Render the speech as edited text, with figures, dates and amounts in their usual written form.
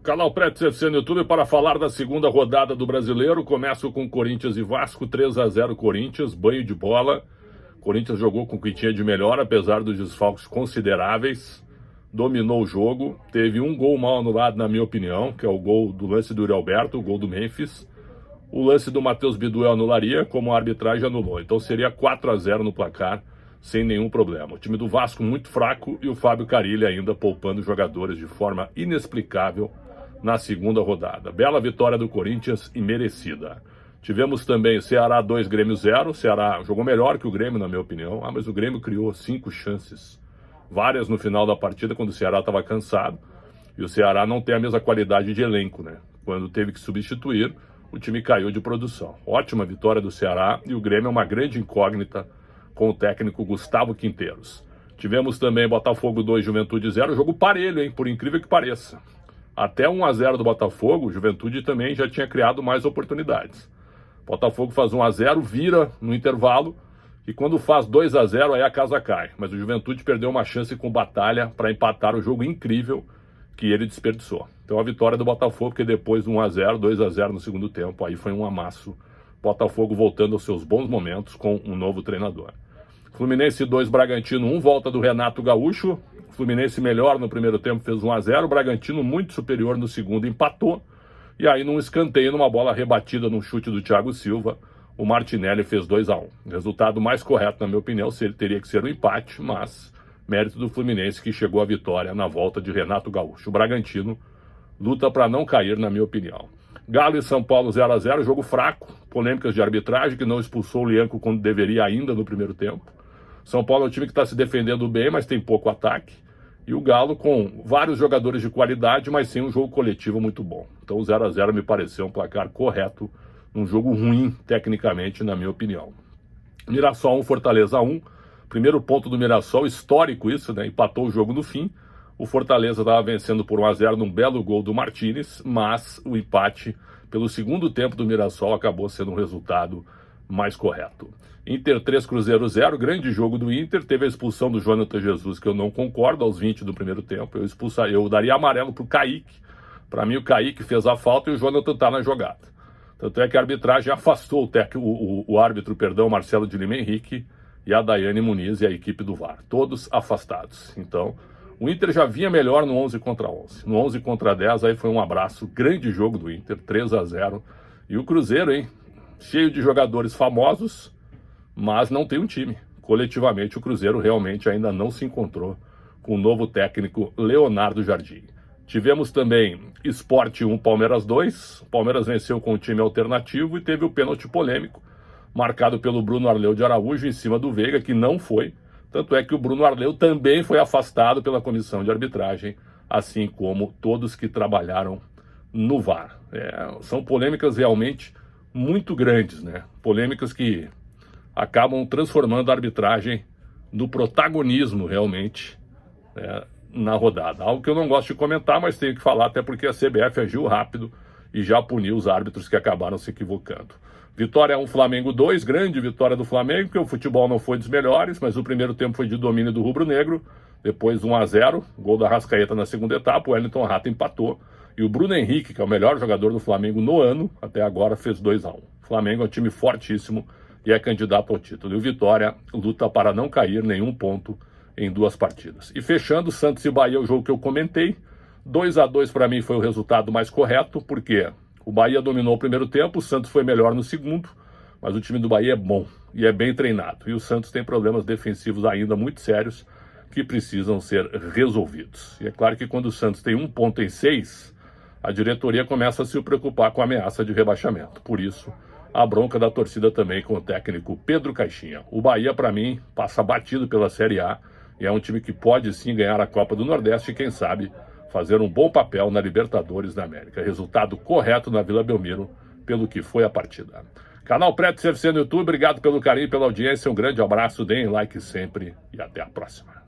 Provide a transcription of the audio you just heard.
Canal Pretos FC no YouTube para falar da segunda rodada do Brasileiro. Começo com Corinthians e Vasco, 3-0 Corinthians, banho de bola. Corinthians jogou com o que tinha de melhor, apesar dos desfalques consideráveis. Dominou o jogo, teve um gol mal anulado, na minha opinião, que é o gol do lance do Yuri Alberto, o gol do Memphis. O lance do Matheus Bidu eu anularia, como a arbitragem anulou. Então seria 4-0 no placar, sem nenhum problema. O time do Vasco muito fraco e o Fábio Carille ainda poupando jogadores de forma inexplicável na segunda rodada. Bela vitória do Corinthians e merecida. Tivemos também Ceará 2, Grêmio 0. Ceará jogou melhor que o Grêmio, na minha opinião. Mas o Grêmio criou 5 chances. Várias no final da partida, quando o Ceará estava cansado. E o Ceará não tem a mesma qualidade de elenco, né? Quando teve que substituir, o time caiu de produção. Ótima vitória do Ceará e o Grêmio é uma grande incógnita com o técnico Gustavo Quinteiros. Tivemos também Botafogo 2, Juventude 0. Jogo parelho, hein? Por incrível que pareça. Até 1-0 do Botafogo, o Juventude também já tinha criado mais oportunidades. Botafogo faz 1-0, vira no intervalo, e quando faz 2-0, aí a casa cai. Mas o Juventude perdeu uma chance com batalha para empatar o jogo incrível que ele desperdiçou. Então a vitória do Botafogo, porque depois do 1-0, 2-0 no segundo tempo, aí foi um amasso. Botafogo voltando aos seus bons momentos com um novo treinador. Fluminense 2, Bragantino 1, volta do Renato Gaúcho. Fluminense melhor no primeiro tempo, fez 1-0. Bragantino muito superior no segundo, empatou. E aí num escanteio, numa bola rebatida num chute do Thiago Silva, o Martinelli fez 2-1. Resultado mais correto, na minha opinião, teria que ser um empate, mas mérito do Fluminense que chegou à vitória na volta de Renato Gaúcho. O Bragantino luta para não cair, na minha opinião. Galo e São Paulo 0-0, jogo fraco, polêmicas de arbitragem, que não expulsou o Lianco quando deveria ainda no primeiro tempo. São Paulo é um time que está se defendendo bem, mas tem pouco ataque. E o Galo com vários jogadores de qualidade, mas sem um jogo coletivo muito bom. Então o 0-0 me pareceu um placar correto, num jogo ruim tecnicamente, na minha opinião. Mirassol 1, Fortaleza 1. Primeiro ponto do Mirassol, histórico isso, né? Empatou o jogo no fim. O Fortaleza estava vencendo por 1-0 num belo gol do Martínez, mas o empate pelo segundo tempo do Mirassol acabou sendo um resultado mais correto. Inter 3, Cruzeiro 0, grande jogo do Inter, teve a expulsão do Jonathan Jesus, que eu não concordo, aos 20 do primeiro tempo. Eu daria amarelo pro Kaique. Para mim o Kaique fez a falta e o Jonathan tá na jogada. Tanto é que a arbitragem afastou o árbitro, Marcelo de Lima Henrique, e a Daiane Muniz e a equipe do VAR, todos afastados. Então, o Inter já vinha melhor no 11 contra 11. No 11 contra 10, aí foi um abraço, grande jogo do Inter, 3-0. E o Cruzeiro, hein, cheio de jogadores famosos, mas não tem um time. Coletivamente, o Cruzeiro realmente ainda não se encontrou com o novo técnico Leonardo Jardim. Tivemos também Sport 1, Palmeiras 2. O Palmeiras venceu com o time alternativo e teve o pênalti polêmico, marcado pelo Bruno Arleu de Araújo em cima do Veiga, que não foi. Tanto é que o Bruno Arleu também foi afastado pela comissão de arbitragem, assim como todos que trabalharam no VAR. São polêmicas realmente muito grandes, né? Polêmicas que acabam transformando a arbitragem no protagonismo realmente na rodada. Algo que eu não gosto de comentar, mas tenho que falar, até porque a CBF agiu rápido e já puniu os árbitros que acabaram se equivocando. Vitória 1, Flamengo 2, grande vitória do Flamengo, porque o futebol não foi dos melhores, mas o primeiro tempo foi de domínio do rubro-negro, depois 1-0, gol da Arrascaeta na segunda etapa, o Wellington Rato empatou, e o Bruno Henrique, que é o melhor jogador do Flamengo no ano, até agora fez 2-1. O Flamengo é um time fortíssimo e é candidato ao título. E o Vitória luta para não cair nenhum ponto em 2 partidas. E fechando, Santos e Bahia, o jogo que eu comentei, 2-2 para mim foi o resultado mais correto, porque o Bahia dominou o primeiro tempo, o Santos foi melhor no segundo, mas o time do Bahia é bom e é bem treinado. E o Santos tem problemas defensivos ainda muito sérios que precisam ser resolvidos. E é claro que quando o Santos tem 1 ponto em 6, a diretoria começa a se preocupar com a ameaça de rebaixamento. Por isso, a bronca da torcida também com o técnico Pedro Caixinha. O Bahia, para mim, passa batido pela Série A e é um time que pode sim ganhar a Copa do Nordeste e, quem sabe, fazer um bom papel na Libertadores da América. Resultado correto na Vila Belmiro, pelo que foi a partida. Canal Pretos FC no YouTube, obrigado pelo carinho e pela audiência, um grande abraço, deem like sempre e até a próxima.